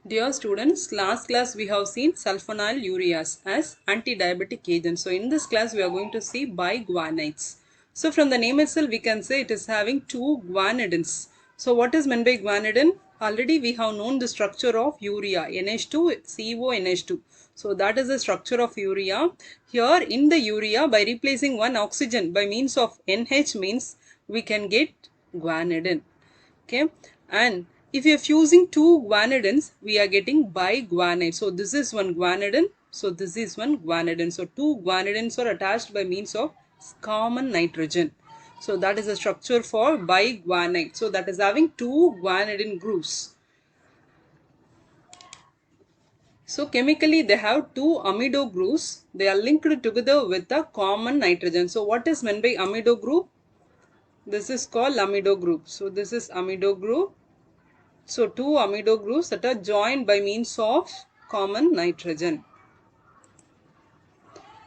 Dear students, last class we have seen sulfonylureas as anti-diabetic agents. So in this class we are going to see biguanides. So from the name itself we can say it is having two guanidins. So what is meant by guanidin? Already we have known the structure of urea, NH2, CONH2. So that is the structure of urea. Here in the urea, by replacing one oxygen by means of NH means we can get guanidin. Okay, and if you are fusing two guanidins, we are getting biguanide. So this is one guanidin, so this is one guanidin. So two guanidins are attached by means of common nitrogen. So that is the structure for biguanide. So that is having two guanidin groups. So chemically they have two amido groups. They are linked together with a common nitrogen. So what is meant by amido group? This is called amido group. So this is amido group. So two amido groups that are joined by means of common nitrogen.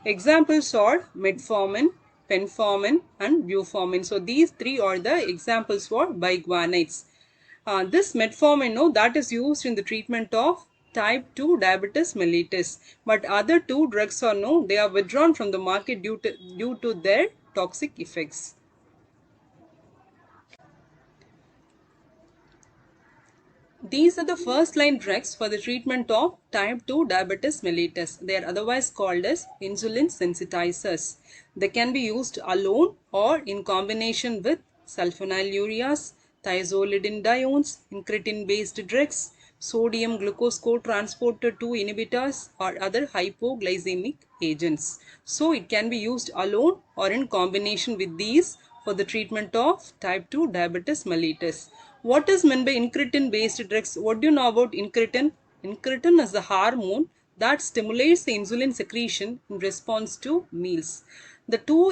Examples are metformin, penformin and buformin. So these three are the examples for biguanides. This metformin, no, that is used in the treatment of type 2 diabetes mellitus. But other two drugs are no, they are withdrawn from the market due to their toxic effects. These are the first line drugs for the treatment of type 2 diabetes mellitus. They are otherwise called as insulin sensitizers. They can be used alone or in combination with sulfonylureas, thiazolidinediones, incretin based drugs, sodium glucose cotransporter 2 inhibitors or other hypoglycemic agents. So it can be used alone or in combination with these for the treatment of type 2 diabetes mellitus. What is meant by incretin based drugs? What do you know about incretin? Incretin is the hormone that stimulates the insulin secretion in response to meals. The two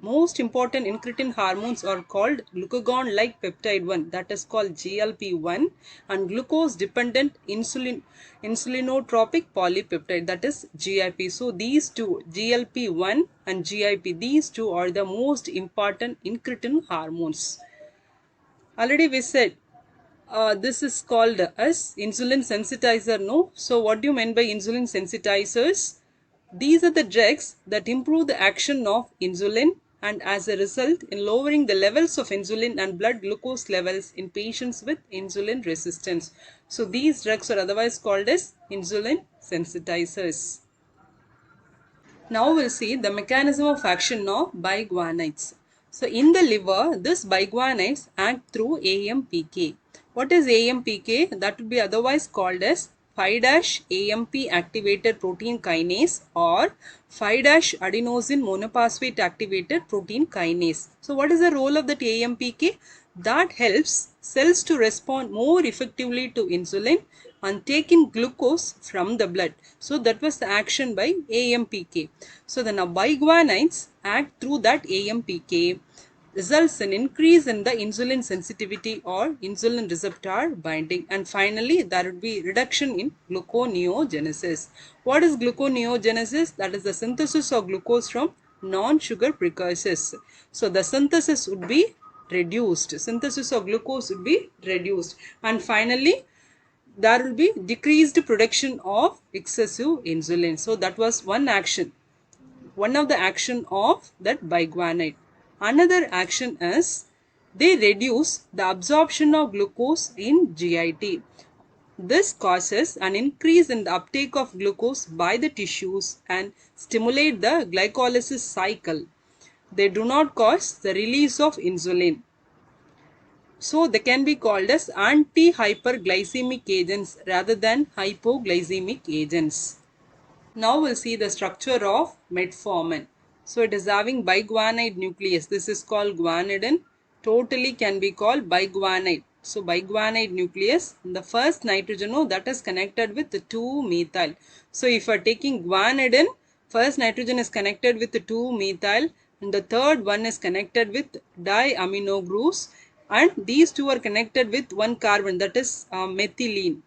most important incretin hormones are called glucagon-like peptide 1, that is called GLP-1, and glucose-dependent insulinotropic polypeptide, that is GIP. So these two, GLP-1 and GIP, these two are the most important incretin hormones. Already we said this is called as insulin sensitizer, no? So what do you mean by insulin sensitizers? These are the drugs that improve the action of insulin and as a result in lowering the levels of insulin and blood glucose levels in patients with insulin resistance. So these drugs are otherwise called as insulin sensitizers. Now we'll see the mechanism of action of biguanides. So in the liver, this biguanides act through AMPK. What is AMPK? That would be otherwise called as 5-AMP activated protein kinase or 5-adenosine monophosphate activated protein kinase. So what is the role of that AMPK? That helps cells to respond more effectively to insulin and take in glucose from the blood. So that was the action by AMPK. So the biguanides act through that AMPK, results in increase in the insulin sensitivity or insulin receptor binding, and finally there would be reduction in gluconeogenesis. What is gluconeogenesis? That is the synthesis of glucose from non-sugar precursors. So the synthesis would be reduced. Synthesis of glucose would be reduced, and finally there will be decreased production of excessive insulin. So that was one action, one of the action of that biguanide. Another action is they reduce the absorption of glucose in GIT. This causes an increase in the uptake of glucose by the tissues and stimulate the glycolysis cycle. They do not cause the release of insulin. So they can be called as anti-hyperglycemic agents rather than hypoglycemic agents. Now we'll see the structure of metformin. So it is having biguanide nucleus. This is called guanidin. Totally can be called biguanide. So biguanide nucleus, the first nitrogen, that is connected with the 2-methyl. So if you are taking guanidin, first nitrogen is connected with the 2-methyl and the third one is connected with diamino groups, and these two are connected with one carbon, that is methylene.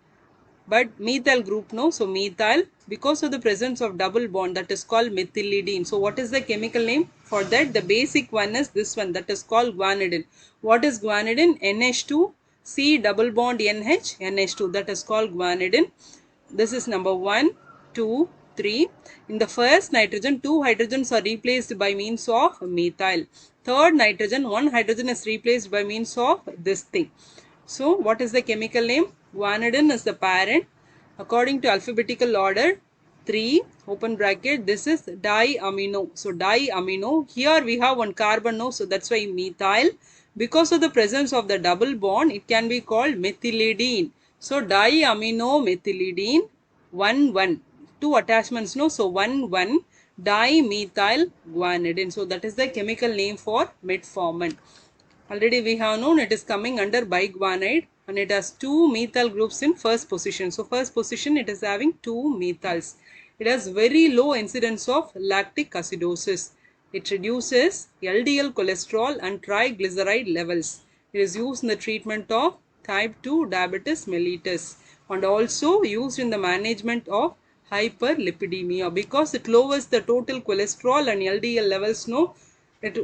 But methyl group, no, so methyl, because of the presence of double bond, that is called methylidine. So what is the chemical name for that? The basic one is this one, that is called guanidin. What is guanidin? NH2 C double bond NH, NH2, that is called guanidine. This is number 1, 2, 3. In the first nitrogen, 2 hydrogens are replaced by means of methyl. Third nitrogen, 1 hydrogen is replaced by means of this thing. So what is the chemical name? Guanidine is the parent. According to alphabetical order, 3 open bracket, this is diamino. So diamino, here we have one carbon, no, so that's why methyl. Because of the presence of the double bond, it can be called methylidine. So diamino methylidine 1,1, two attachments, no, so 1,1 dimethyl guanidine. So that is the chemical name for metformin. Already we have known it is coming under biguanide, and it has 2 methyl groups in first position. So first position it is having 2 methyls. It has very low incidence of lactic acidosis. It reduces LDL cholesterol and triglyceride levels. It is used in the treatment of type 2 diabetes mellitus and also used in the management of hyperlipidemia because it lowers the total cholesterol and LDL levels. No,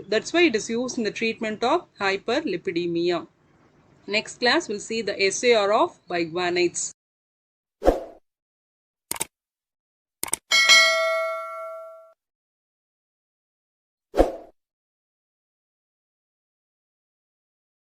that's why it is used in the treatment of hyperlipidemia. Next class we'll see the SAR of biguanides.